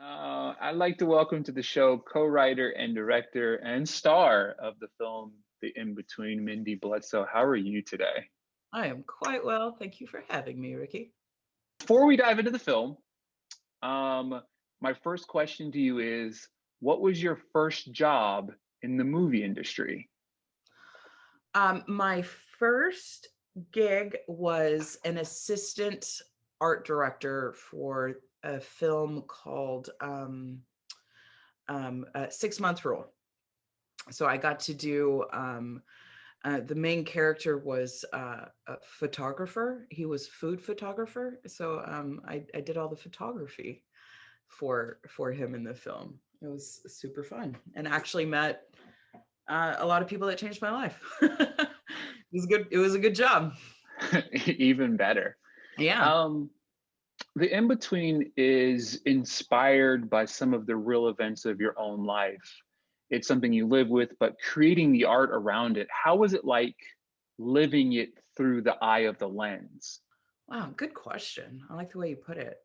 I'd like to welcome to the show co-writer and director and star of the film The In-Between, Mindy Bledsoe. How are you today? I am quite well. Thank you for having me, Ricky. Before we dive into the film, um, my first question to you is, what was your first job in the movie industry? My first gig was an assistant art director for a film called 6 Month Rule. So I got to do the main character was a photographer. He was food photographer. So I did all the photography for him in the film. It was super fun and actually met a lot of people that changed my life. It was good. It was a good job. Even better. Yeah. Um, the In-Between is inspired by some of the real events of your own life. It's something you live with, but creating the art around it, how was it like living it through the eye of the lens? Wow. Good question. I like the way you put it.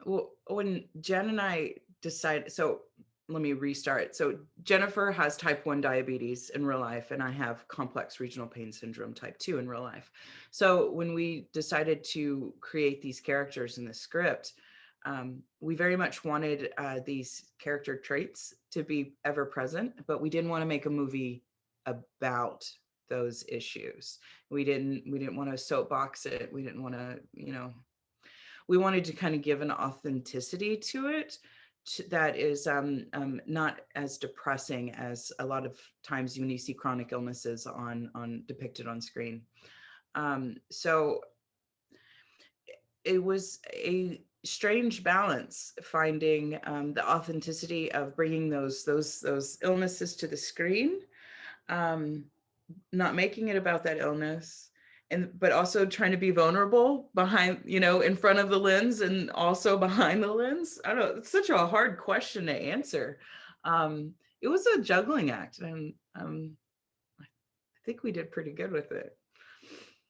Well, when Jen and I decided, so let me restart. So Jennifer has type 1 diabetes in real life, and I have complex regional pain syndrome type 2 in real life. So when we decided to create these characters in the script, we very much wanted these character traits to be ever present, but we didn't want to make a movie about those issues. We didn't want to soapbox it. We didn't want to, we wanted to kind of give an authenticity to it that is not as depressing as a lot of times when you see chronic illnesses on depicted on screen. So it was a strange balance finding the authenticity of bringing those illnesses to the screen, um, not making it about that illness, and but also trying to be vulnerable behind, in front of the lens and also behind the lens. I don't know, it's such a hard question to answer. It was a juggling act, and I think we did pretty good with it.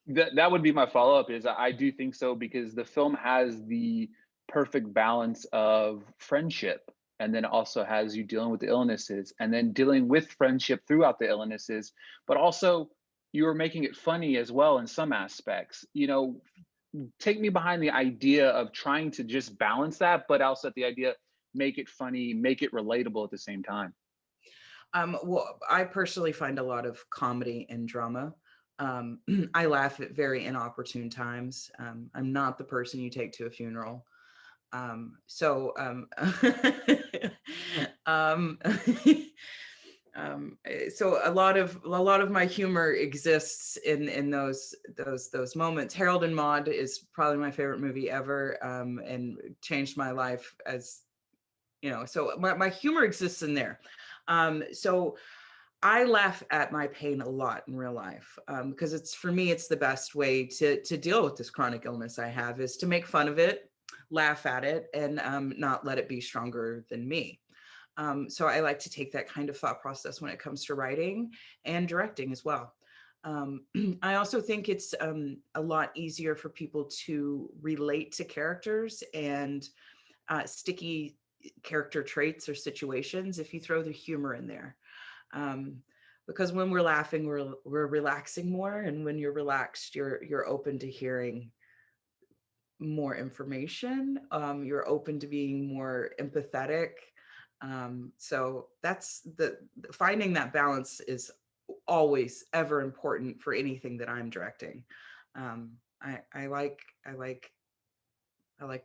That would be my follow-up is I do think so because the film has the perfect balance of friendship and then also has you dealing with the illnesses and then dealing with friendship throughout the illnesses, but also you are making it funny as well in some aspects. Take me behind the idea of trying to just balance that, but also the idea make it funny, make it relatable at the same time. Well, I personally find a lot of comedy and drama. I laugh at very inopportune times. I'm not the person you take to a funeral. So um, so a lot of my humor exists in those moments. Harold and Maude is probably my favorite movie ever, and changed my life as so my humor exists in there. So I laugh at my pain a lot in real life, because it's, for me, it's the best way to deal with this chronic illness I have, is to make fun of it, laugh at it, and not let it be stronger than me. So I like to take that kind of thought process when it comes to writing and directing as well. Um, I also think it's a lot easier for people to relate to characters and sticky character traits or situations if you throw the humor in there. Um, because when we're laughing, we're relaxing more, and when you're relaxed, you're open to hearing more information. You're open to being more empathetic. So that's the finding that balance is always ever important for anything that I'm directing. I like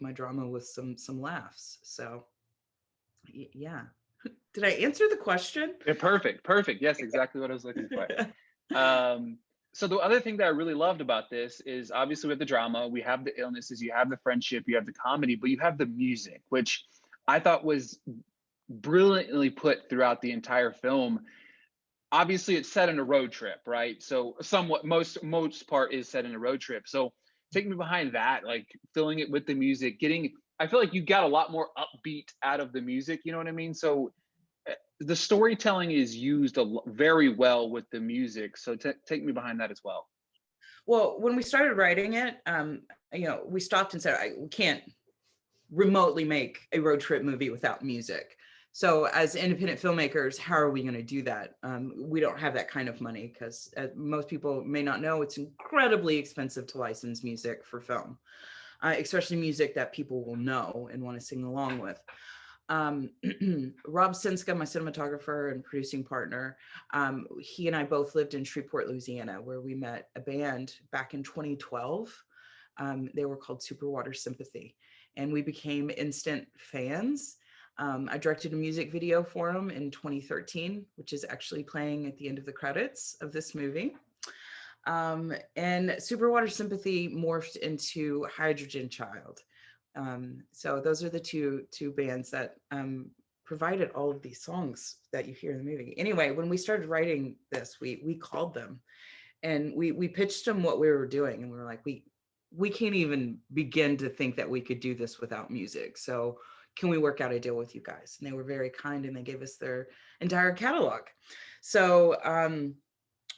my drama with some laughs. So yeah. Did I answer the question? Yeah, perfect, perfect. Yes, exactly what I was looking for. Um, so the other thing that I really loved about this is obviously with the drama, we have the illnesses, you have the friendship, you have the comedy, but you have the music, which I thought was brilliantly put throughout the entire film. Obviously, it's set in a road trip, right? So somewhat most part is set in a road trip. So take me behind that, like filling it with the music, getting. I feel like you got a lot more upbeat out of the music. You know what I mean? So the storytelling is used very well with the music. So take me behind that as well. Well, when we started writing it, we stopped and said, we can't remotely make a road trip movie without music. So as independent filmmakers, how are we going to do that? We don't have that kind of money because most people may not know, it's incredibly expensive to license music for film, especially music that people will know and want to sing along with. Rob Sinska, my cinematographer and producing partner, he and I both lived in Shreveport, Louisiana, where we met a band back in 2012. They were called Superwater Sympathy, and we became instant fans. I directed a music video for them in 2013, which is actually playing at the end of the credits of this movie. And Superwater Sympathy morphed into Hydrogen Child. So those are the two bands that provided all of these songs that you hear in the movie. Anyway, when we started writing this, we called them and we pitched them what we were doing, and we were like, we can't even begin to think that we could do this without music. So can we work out a deal with you guys? And they were very kind, and they gave us their entire catalog. So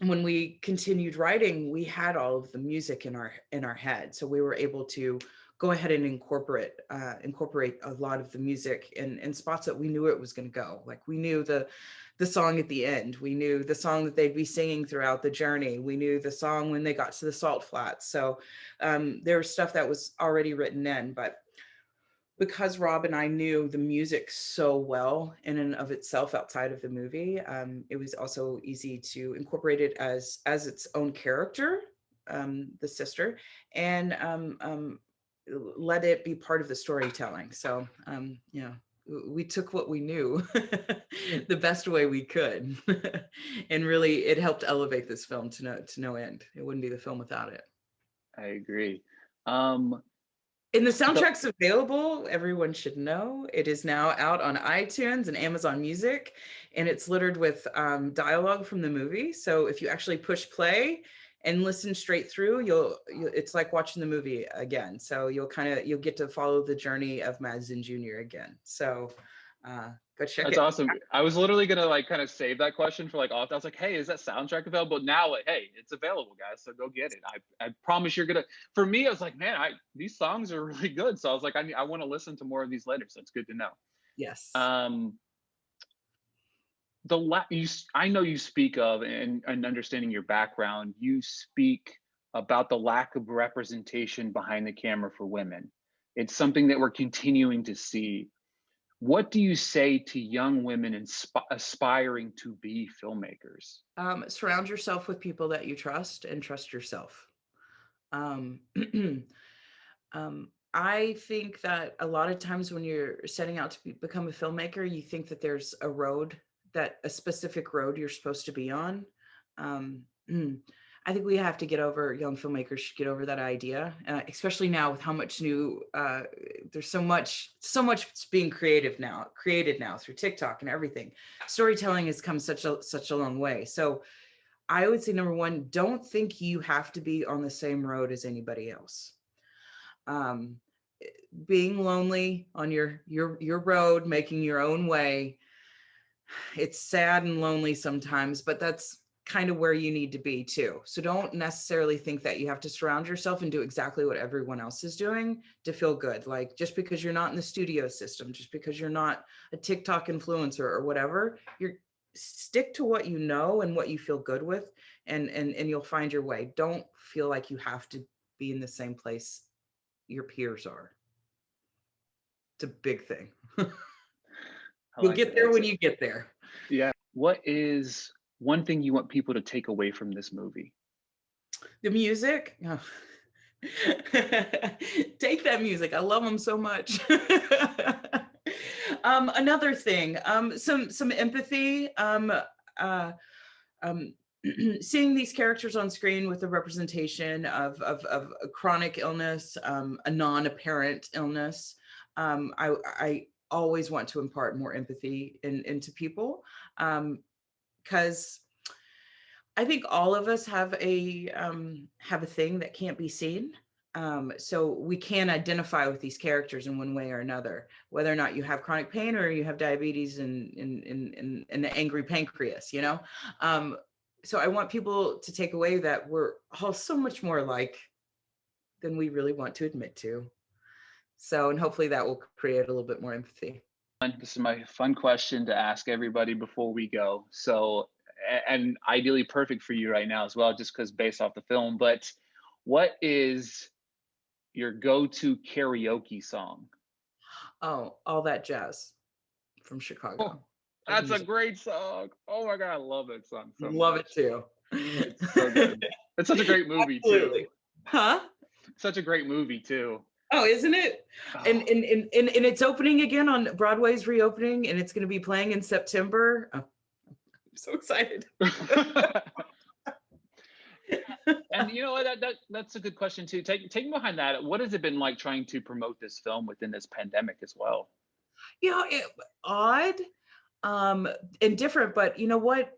when we continued writing, we had all of the music in our head. So we were able to go ahead and incorporate a lot of the music in spots that we knew it was going to go. Like we knew the song at the end. We knew the song that they'd be singing throughout the journey. We knew the song when they got to the salt flats. So there was stuff that was already written in, but because Rob and I knew the music so well in and of itself outside of the movie, it was also easy to incorporate it as its own character, the sister, and let it be part of the storytelling. So, we took what we knew the best way we could, and really, it helped elevate this film to no end. It wouldn't be the film without it. I agree. And the soundtrack's available. Everyone should know. It is now out on iTunes and Amazon Music, and it's littered with dialogue from the movie. So if you actually push play and listen straight through, it's like watching the movie again. So you'll get to follow the journey of Madsen Jr. again. So go check it. That's awesome. I was literally gonna like kind of save that question for like off. I was like, hey, is that soundtrack available? Now, like, hey, it's available, guys. So go get it. I promise you're gonna. For me, I was like, man, these songs are really good. So I was like, I want to listen to more of these later. So it's good to know. Yes. I know you speak of, and understanding your background, you speak about the lack of representation behind the camera for women. It's something that we're continuing to see. What do you say to young women aspiring to be filmmakers? Surround yourself with people that you trust, and trust yourself. I think that a lot of times when you're setting out to become a filmmaker, you think that there's a specific road you're supposed to be on. I think we have to young filmmakers should get over that idea, especially now with how much there's so much being created now through TikTok and everything. Storytelling has come such a long way. So I would say, number one, don't think you have to be on the same road as anybody else. Being lonely on your road, making your own way, it's sad and lonely sometimes, but that's kind of where you need to be too. So don't necessarily think that you have to surround yourself and do exactly what everyone else is doing to feel good. Like just because you're not in the studio system, just because you're not a TikTok influencer or whatever, stick to what you know and what you feel good with, and you'll find your way. Don't feel like you have to be in the same place your peers are. It's a big thing. You'll get there when you get there. Yeah. What is one thing you want people to take away from this movie? The music. Oh. Take that music. I love them so much. Another thing, some empathy. Seeing these characters on screen with the representation of a chronic illness, a non-apparent illness. I always want to impart more empathy into people, because I think all of us have a thing that can't be seen. So we can identify with these characters in one way or another, whether or not you have chronic pain or you have diabetes and an angry pancreas, so I want people to take away that we're all so much more alike than we really want to admit to. So, and hopefully that will create a little bit more empathy. This is my fun question to ask everybody before we go. So, and ideally perfect for you right now as well, just because based off the film. But what is your go-to karaoke song? Oh, All That Jazz from Oh, Chicago. I can that's a just great song. Oh my God, I love that song so love it much. too. It's so good. It's such a great movie too. Absolutely. Huh? Such a great movie too. Oh, isn't it? And Oh. and it's opening again on Broadway's reopening, and it's going to be playing in September. Oh, I'm so excited. And you know what? That's a good question too. Take me behind that. What has it been like trying to promote this film within this pandemic as well? It, odd, um, and different, but you know what?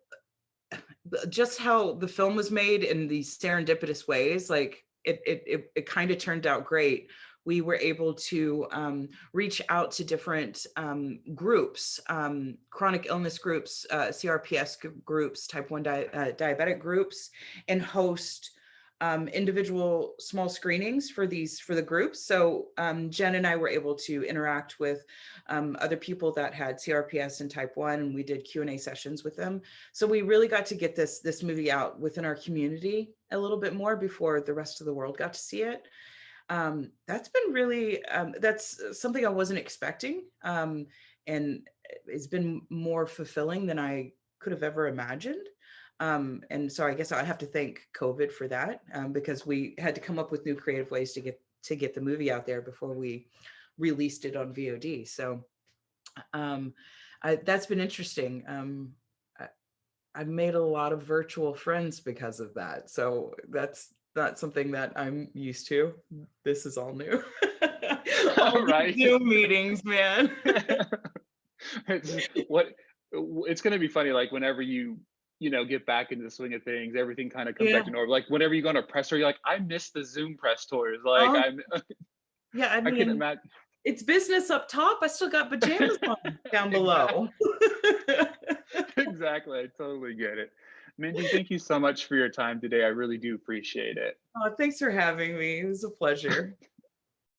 Just how the film was made in these serendipitous ways, like it kind of turned out great. We were able to reach out to different groups, chronic illness groups, CRPS groups, type 1 diabetic groups, and host individual small screenings for the groups. So Jen and I were able to interact with other people that had CRPS and type 1, and we did Q&A sessions with them. So we really got to get this movie out within our community a little bit more before the rest of the world got to see it. That's been really that's something I wasn't expecting, and it's been more fulfilling than I could have ever imagined. And so I guess I have to thank COVID for that, because we had to come up with new creative ways to get the movie out there before we released it on VOD. So that's been interesting. I, I've made a lot of virtual friends because of that. So that's not something that I'm used to. This is all new. All Right? these Zoom meetings, man. It's going to be funny, like whenever you get back into the swing of things, everything kind of comes back Yeah. to normal. Like whenever you go on a press tour, you're like, I miss the Zoom press tours. Like Oh, yeah. I I can mean, imagine. it's business up top. I still got pajamas on down Exactly. below. Exactly. I totally get it. Mindy, thank you so much for your time today. I really do appreciate it. Oh, thanks for having me. It was a pleasure.